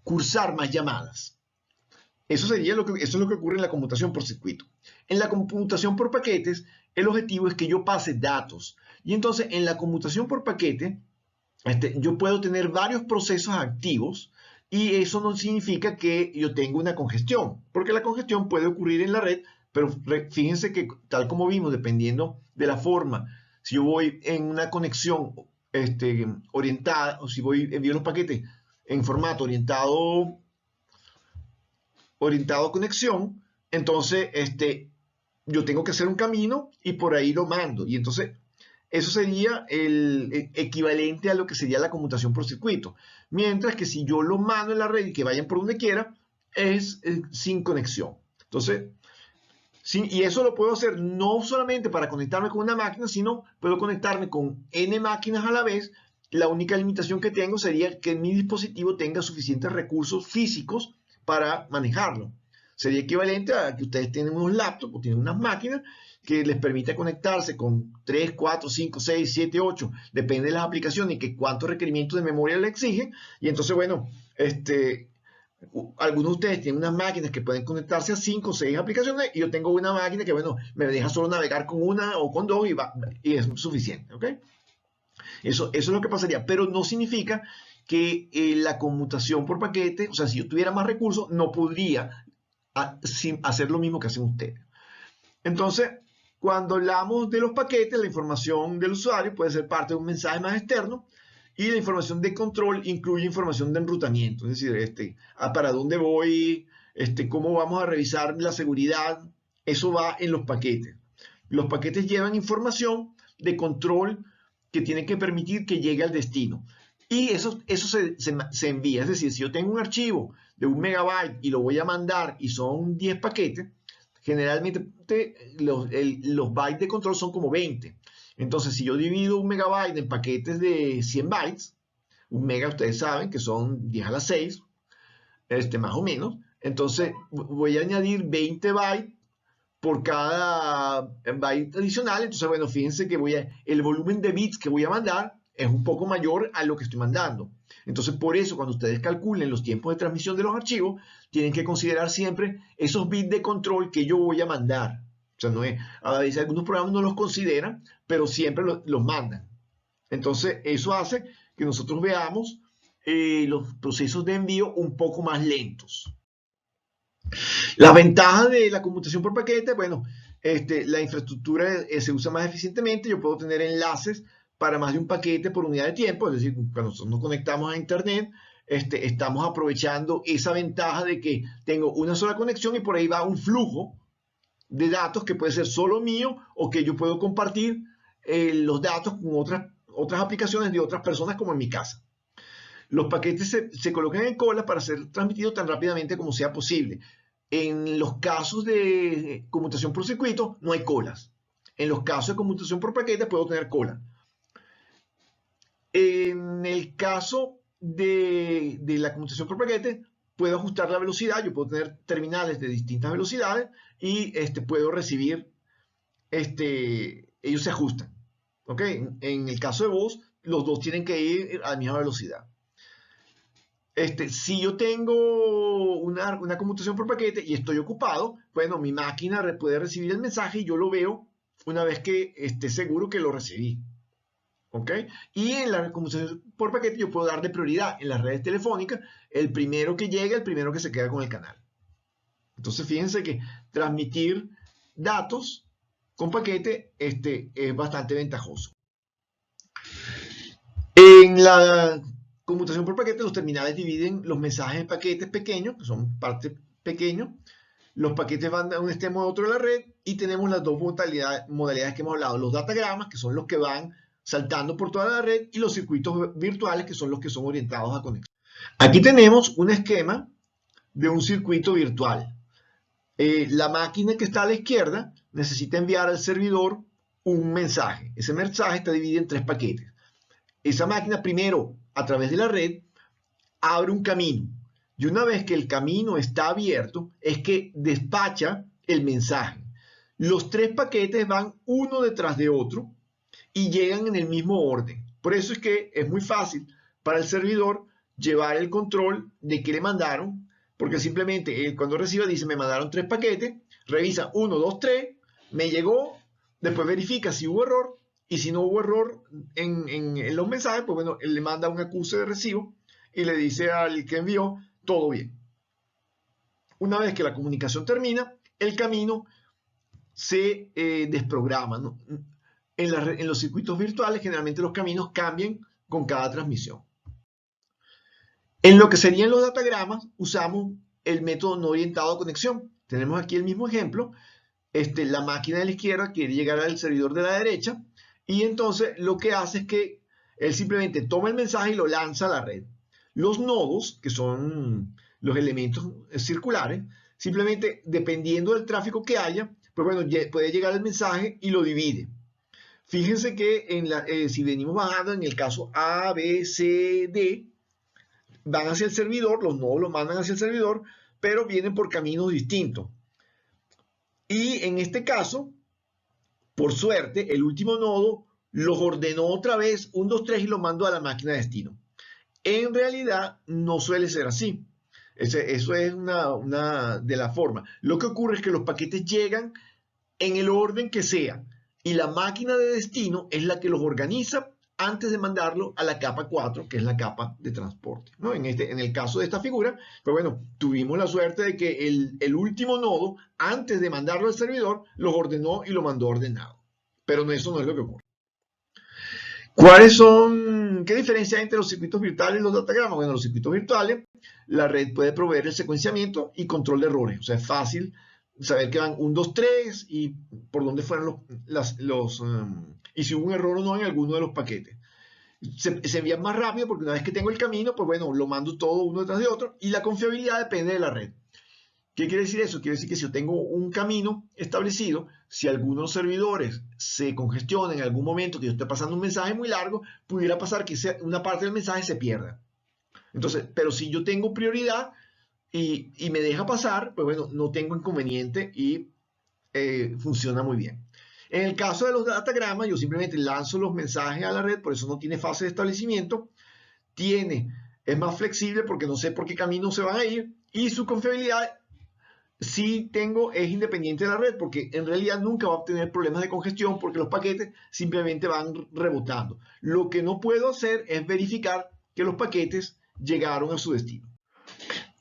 cursar más llamadas. Eso es lo que ocurre en la conmutación por circuito. En la conmutación por paquetes, el objetivo es que yo pase datos. Y entonces, en la conmutación por paquete, yo puedo tener varios procesos activos y eso no significa que yo tenga una congestión, porque la congestión puede ocurrir en la red, pero fíjense que tal como vimos, dependiendo de la forma, si yo voy en una conexión orientada o si envío los paquetes en formato orientado a conexión, entonces yo tengo que hacer un camino y por ahí lo mando. Y entonces eso sería el equivalente a lo que sería la conmutación por circuito. Mientras que si yo lo mando en la red y que vayan por donde quiera, es sin conexión. Entonces, y eso lo puedo hacer no solamente para conectarme con una máquina, sino puedo conectarme con N máquinas a la vez la única limitación que tengo sería que mi dispositivo tenga suficientes recursos físicos para manejarlo. Sería equivalente a que ustedes tienen unos laptops o tienen unas máquinas que les permita conectarse con 3, 4, 5, 6, 7, 8, depende de las aplicaciones y que cuántos requerimientos de memoria le exigen. Y entonces, bueno, algunos de ustedes tienen unas máquinas que pueden conectarse a 5 o 6 aplicaciones y yo tengo una máquina que, bueno, me deja solo navegar con una o con dos y es suficiente, ¿ok? Eso es lo que pasaría, pero no significa que la conmutación por paquete, o sea, si yo tuviera más recursos, no podría hacer lo mismo que hacen ustedes. Entonces, cuando hablamos de los paquetes, la información del usuario puede ser parte de un mensaje más externo y la información de control incluye información de enrutamiento, es decir, para dónde voy, cómo vamos a revisar la seguridad, eso va en los paquetes. Los paquetes llevan información de control que tiene que permitir que llegue al destino. Y eso se envía, es decir, si yo tengo un archivo de 1 megabyte y lo voy a mandar y son 10 paquetes, generalmente los bytes de control son como 20. Entonces, si yo divido 1 megabyte en paquetes de 100 bytes, 1 mega ustedes saben que son 10 a la 6, más o menos, entonces voy a añadir 20 bytes por cada byte adicional. Entonces, bueno, fíjense que el volumen de bits que voy a mandar es un poco mayor a lo que estoy mandando. Entonces, por eso, cuando ustedes calculen los tiempos de transmisión de los archivos, tienen que considerar siempre esos bits de control que yo voy a mandar. O sea, no es, a veces algunos programas no los consideran, pero siempre los mandan. Entonces, eso hace que nosotros veamos los procesos de envío un poco más lentos. Las ventajas de la computación por paquete, bueno, la infraestructura se usa más eficientemente, yo puedo tener enlaces para más de un paquete por unidad de tiempo, es decir, cuando nosotros nos conectamos a Internet, estamos aprovechando esa ventaja de que tengo una sola conexión y por ahí va un flujo de datos que puede ser solo mío o que yo puedo compartir los datos con otras aplicaciones de otras personas como en mi casa. Los paquetes se colocan en cola para ser transmitidos tan rápidamente como sea posible. En los casos de conmutación por circuito no hay colas. En los casos de conmutación por paquete puedo tener cola. En el caso de la conmutación por paquete puedo ajustar la velocidad. Yo puedo tener terminales de distintas velocidades y puedo recibir, ellos se ajustan. ¿Ok? En el caso de voz, los dos tienen que ir a la misma velocidad. Si yo tengo una conmutación por paquete y estoy ocupado, bueno, mi máquina puede recibir el mensaje y yo lo veo una vez que esté seguro que lo recibí. ¿Ok? Y en la conmutación por paquete yo puedo darle prioridad en las redes telefónicas, el primero que llega, el primero que se queda con el canal. Entonces fíjense que transmitir datos con paquete es bastante ventajoso. En la conmutación por paquete, los terminales dividen los mensajes en paquetes pequeños, que son partes pequeños. Los paquetes van de un extremo a otro de la red y tenemos las dos modalidades que hemos hablado. Los datagramas, que son los que van saltando por toda la red, y los circuitos virtuales, que son los que son orientados a conexión. Aquí tenemos un esquema de un circuito virtual. La máquina que está a la izquierda necesita enviar al servidor un mensaje. Ese mensaje está dividido en 3 paquetes. Esa máquina primero, a través de la red, abre un camino. Y una vez que el camino está abierto, es que despacha el mensaje. Los 3 paquetes van uno detrás de otro y llegan en el mismo orden. Por eso es que es muy fácil para el servidor llevar el control de qué le mandaron, porque simplemente él cuando reciba dice, me mandaron 3 paquetes, revisa 1, 2, 3, me llegó, después verifica si hubo error, y si no hubo error en los mensajes, pues bueno, él le manda un acuse de recibo y le dice al que envió, todo bien. Una vez que la comunicación termina, el camino se desprograma, ¿no? En los circuitos virtuales, generalmente los caminos cambian con cada transmisión. En lo que serían los datagramas, usamos el método no orientado a conexión. Tenemos aquí el mismo ejemplo. La máquina de la izquierda quiere llegar al servidor de la derecha y entonces lo que hace es que él simplemente toma el mensaje y lo lanza a la red. Los nodos, que son los elementos circulares, simplemente dependiendo del tráfico que haya, pues bueno, puede llegar el mensaje y lo divide. Fíjense que si venimos bajando en el caso A, B, C, D, van hacia el servidor, los nodos los mandan hacia el servidor, pero vienen por caminos distintos. Y en este caso, por suerte, el último nodo los ordenó otra vez, 1, 2, 3, y los mandó a la máquina de destino. En realidad, no suele ser así. Eso es una de las formas. Lo que ocurre es que los paquetes llegan en el orden que sea, y la máquina de destino es la que los organiza antes de mandarlo a la capa 4, que es la capa de transporte, ¿no? En el caso de esta figura, pues bueno, tuvimos la suerte de que el último nodo, antes de mandarlo al servidor, los ordenó y lo mandó ordenado. Pero eso no es lo que ocurre. ¿Qué diferencia hay entre los circuitos virtuales y los datagramas? Bueno, los circuitos virtuales, la red puede proveer el secuenciamiento y control de errores. O sea, es fácil saber que van 1, 2, 3 y por dónde fueron y si hubo un error o no en alguno de los paquetes. Se envían más rápido porque una vez que tengo el camino, pues bueno, lo mando todo uno detrás de otro, y la confiabilidad depende de la red. ¿Qué quiere decir eso? Quiere decir que si yo tengo un camino establecido, si alguno de los servidores se congestiona en algún momento que yo esté pasando un mensaje muy largo, pudiera pasar que una parte del mensaje se pierda. Entonces, pero si yo tengo prioridad y me deja pasar, pues bueno, no tengo inconveniente y funciona muy bien. En el caso de los datagramas, yo simplemente lanzo los mensajes a la red, por eso no tiene fase de establecimiento. Es más flexible porque no sé por qué camino se van a ir, y su confiabilidad es independiente de la red, porque en realidad nunca va a tener problemas de congestión porque los paquetes simplemente van rebotando. Lo que no puedo hacer es verificar que los paquetes llegaron a su destino.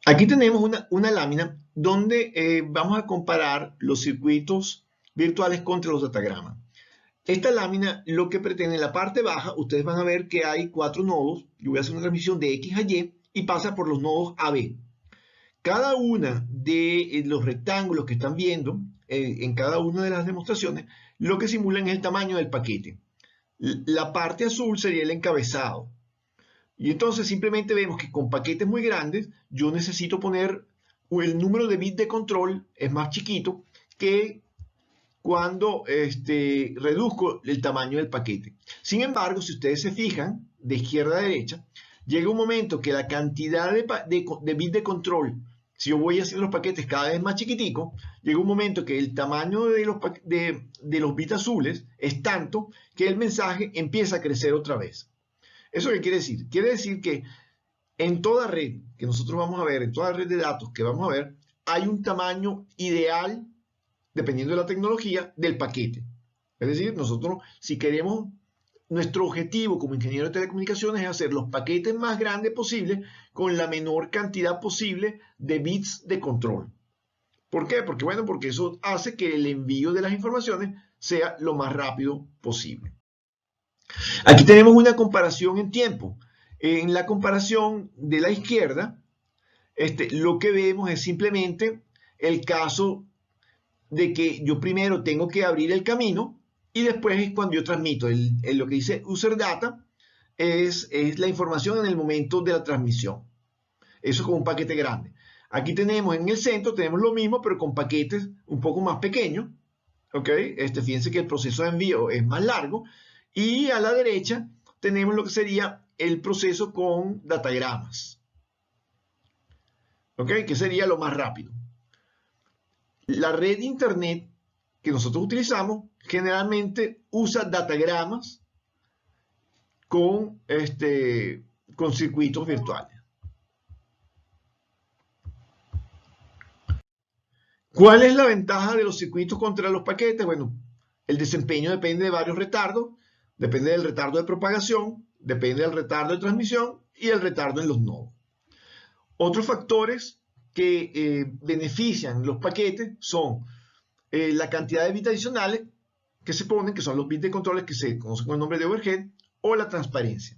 Aquí tenemos una lámina donde vamos a comparar los circuitos virtuales contra los datagramas. Esta lámina lo que pretende, en la parte baja, ustedes van a ver que hay 4 nodos. Yo voy a hacer una transmisión de X a Y y pasa por los nodos AB. Cada una de los rectángulos que están viendo en cada una de las demostraciones, lo que simulan es el tamaño del paquete. La parte azul sería el encabezado. Y entonces simplemente vemos que con paquetes muy grandes, yo necesito poner el número de bits de control es más chiquito que cuando reduzco el tamaño del paquete. Sin embargo, si ustedes se fijan de izquierda a derecha, llega un momento que la cantidad de bits de control, si yo voy haciendo los paquetes cada vez más chiquiticos, llega un momento que el tamaño de los bits azules es tanto que el mensaje empieza a crecer otra vez. ¿Eso qué quiere decir? Quiere decir que en toda red que nosotros vamos a ver, en toda red de datos que vamos a ver, hay un tamaño ideal, dependiendo de la tecnología, del paquete. Es decir, nosotros, si queremos, nuestro objetivo como ingeniero de telecomunicaciones es hacer los paquetes más grandes posibles con la menor cantidad posible de bits de control. ¿Por qué? Porque, bueno, porque eso hace que el envío de las informaciones sea lo más rápido posible. Aquí tenemos una comparación en tiempo. En la comparación de la izquierda, lo que vemos es simplemente el caso de que yo primero tengo que abrir el camino y después es cuando yo transmito. Lo que dice user data es la información en el momento de la transmisión. Eso es como un paquete grande. Aquí tenemos en el centro, tenemos lo mismo, pero con paquetes un poco más pequeños. ¿Ok? Fíjense que el proceso de envío es más largo. Y a la derecha tenemos lo que sería el proceso con datagramas. ¿Ok? Que sería lo más rápido. La red de internet que nosotros utilizamos generalmente usa datagramas con circuitos virtuales. ¿Cuál es la ventaja de los circuitos contra los paquetes? Bueno, el desempeño depende de varios retardos. Depende del retardo de propagación, depende del retardo de transmisión y el retardo en los nodos. Otros factores que benefician los paquetes son la cantidad de bits adicionales que se ponen, que son los bits de controles que se conocen con el nombre de overhead, o la transparencia.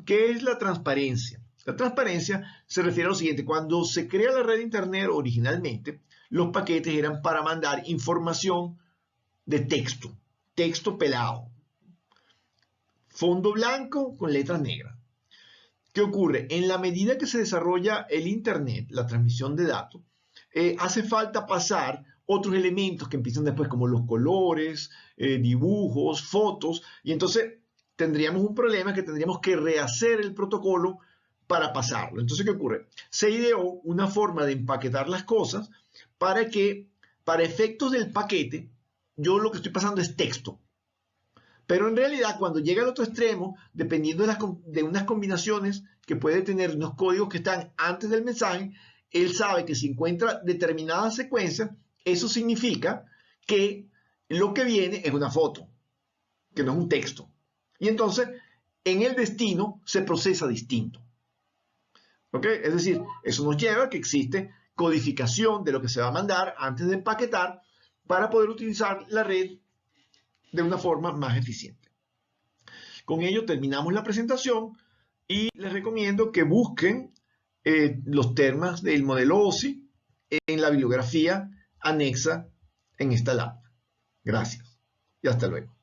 ¿Qué es la transparencia? La transparencia se refiere a lo siguiente: cuando se crea la red de internet originalmente, los paquetes eran para mandar información de texto pelado, fondo blanco con letras negras. ¿Qué ocurre? En la medida que se desarrolla el internet, la transmisión de datos, hace falta pasar otros elementos que empiezan después, como los colores, dibujos, fotos, y entonces tendríamos un problema que tendríamos que rehacer el protocolo para pasarlo. Entonces, ¿qué ocurre? Se ideó una forma de empaquetar las cosas para que, para efectos del paquete, yo lo que estoy pasando es texto. Pero en realidad, cuando llega al otro extremo, dependiendo de unas combinaciones que puede tener unos códigos que están antes del mensaje, él sabe que si encuentra determinada secuencia, eso significa que lo que viene es una foto, que no es un texto. Y entonces, en el destino se procesa distinto. ¿Ok? Es decir, eso nos lleva a que existe codificación de lo que se va a mandar antes de empaquetar para poder utilizar la red de una forma más eficiente. Con ello terminamos la presentación y les recomiendo que busquen los temas del modelo OSI en la bibliografía anexa en esta lámina. Gracias y hasta luego.